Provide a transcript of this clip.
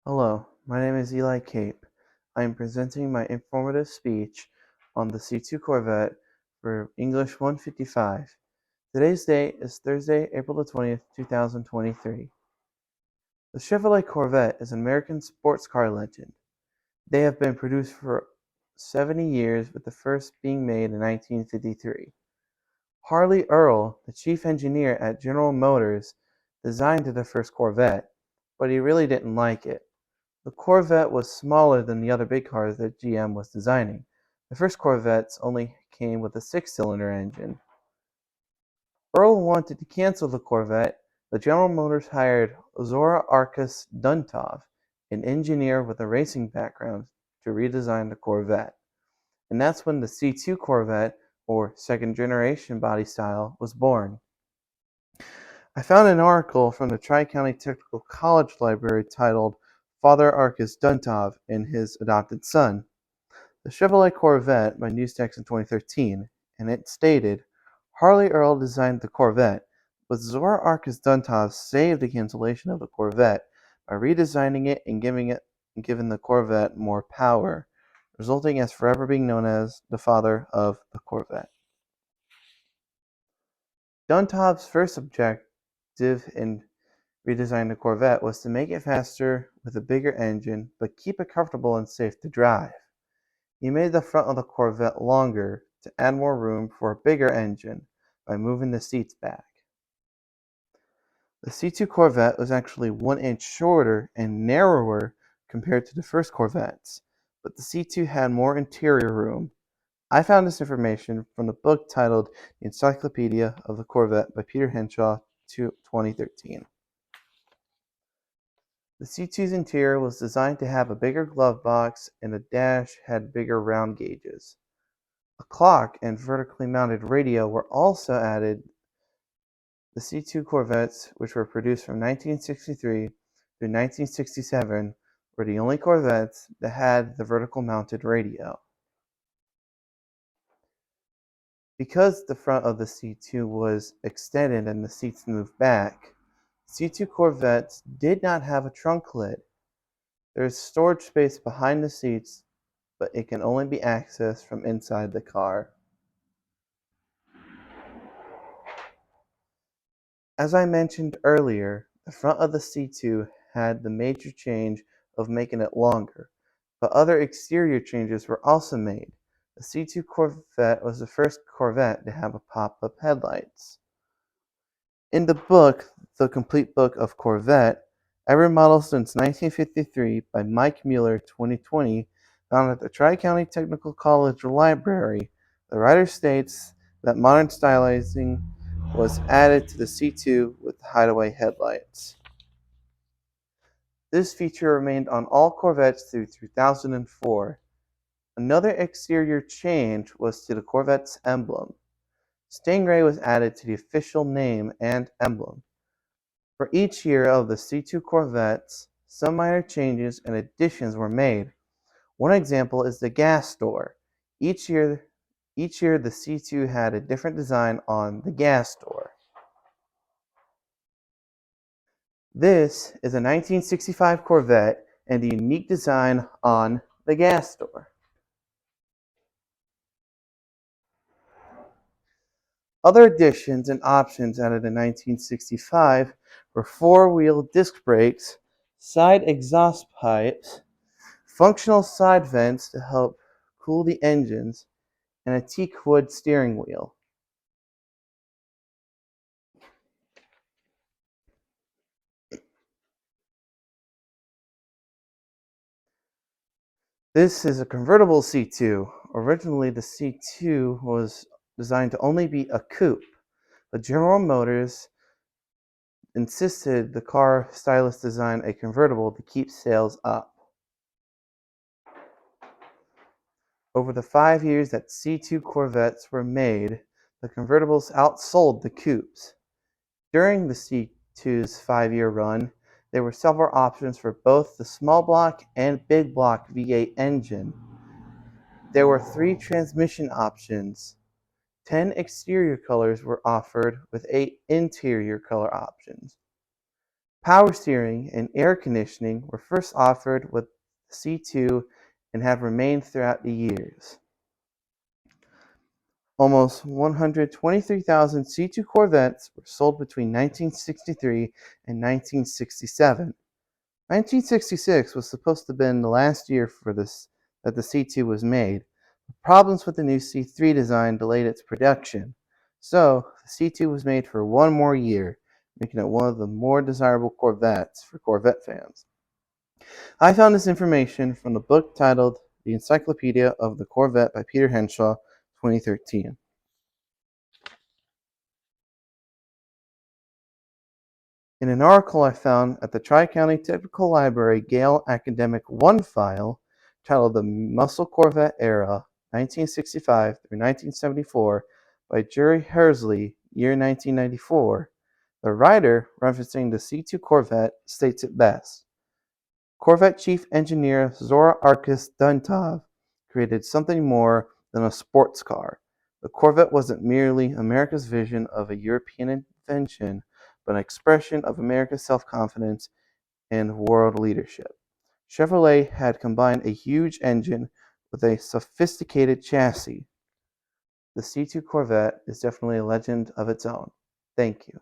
Hello, my name is Eli Cape. I am presenting my informative speech on the C2 Corvette for English 155. Today's date is Thursday, April the 20th, 2023. The Chevrolet Corvette is an American sports car legend. They have been produced for 70 years, with the first being made in 1953. Harley Earl, the chief engineer at General Motors, designed the first Corvette, but he really didn't like it. The Corvette was smaller than the other big cars that GM was designing. The first Corvettes only came with a six-cylinder engine. Earl wanted to cancel the Corvette, but General Motors hired Zora Arkus Duntov, an engineer with a racing background, to redesign the Corvette. And that's when the C2 Corvette, or second generation body style, was born. I found an article from the Tri-County Technical College Library titled "Father Arkus Duntov and His Adopted Son: The Chevrolet Corvette" by Newstex in 2013, and it stated, "Harley Earl designed the Corvette, but Zora Arkus Duntov saved the cancellation of the Corvette by redesigning it and giving the Corvette more power, resulting as forever being known as the father of the Corvette." Duntov's first objective in redesigning the Corvette was to make it faster with a bigger engine, but keep it comfortable and safe to drive. He made the front of the Corvette longer to add more room for a bigger engine by moving the seats back. The C2 Corvette was actually 1 inch shorter and narrower compared to the first Corvettes, but the C2 had more interior room. I found this information from the book titled "The Encyclopedia of the Corvette" by Peter Henshaw, 2013. The C2's interior was designed to have a bigger glove box, and the dash had bigger round gauges. A clock and vertically mounted radio were also added. The C2 Corvettes, which were produced from 1963 through 1967, were the only Corvettes that had the vertical mounted radio. Because the front of the C2 was extended and the seats moved back, C2 Corvettes did not have a trunk lid. There is storage space behind the seats, but it can only be accessed from inside the car. As I mentioned earlier, the front of the C2 had the major change of making it longer, but other exterior changes were also made. The C2 Corvette was the first Corvette to have pop-up headlights. In the book, The Complete Book of Corvette, Every Model Since 1953 by Mike Mueller, 2020, found at the Tri-County Technical College Library, the writer states that modern styling was added to the C2 with hideaway headlights. This feature remained on all Corvettes through 2004. Another exterior change was to the Corvette's emblem. Stingray was added to the official name and emblem. For each year of the C2 Corvettes, some minor changes and additions were made. One example is the gas door. Each year the C2 had a different design on the gas door. This is a 1965 Corvette and the unique design on the gas door. Other additions and options added in 1965 were four-wheel disc brakes, side exhaust pipes, functional side vents to help cool the engines, and a teak wood steering wheel. This is a convertible C2. Originally, the C2 was designed to only be a coupe, but General Motors insisted the car stylist design a convertible to keep sales up. Over the 5 years that C2 Corvettes were made, the convertibles outsold the coupes. During the C2's 5-year run, there were several options for both the small block and big block V8 engine. There were 3 transmission options. 10 exterior colors were offered with 8 interior color options. Power steering and air conditioning were first offered with the C2 and have remained throughout the years. Almost 123,000 C2 Corvettes were sold between 1963 and 1967. 1966 was supposed to have been the last year for this that the C2 was made. Problems with the new C3 design delayed its production, so the C2 was made for one more year, making it one of the more desirable Corvettes for Corvette fans. I found this information from the book titled The Encyclopedia of the Corvette by Peter Henshaw, 2013. In an article I found at the Tri-County Technical Library Gale Academic 1 file titled The Muscle Corvette Era, 1965 through 1974, by Jerry Hersley, year 1994, the writer, referencing the C2 Corvette, states it best. Corvette Chief Engineer Zora Arkus Duntov created something more than a sports car. The Corvette wasn't merely America's vision of a European invention, but an expression of America's self-confidence and world leadership. Chevrolet had combined a huge engine with a sophisticated chassis. The C2 Corvette is definitely a legend of its own. Thank you.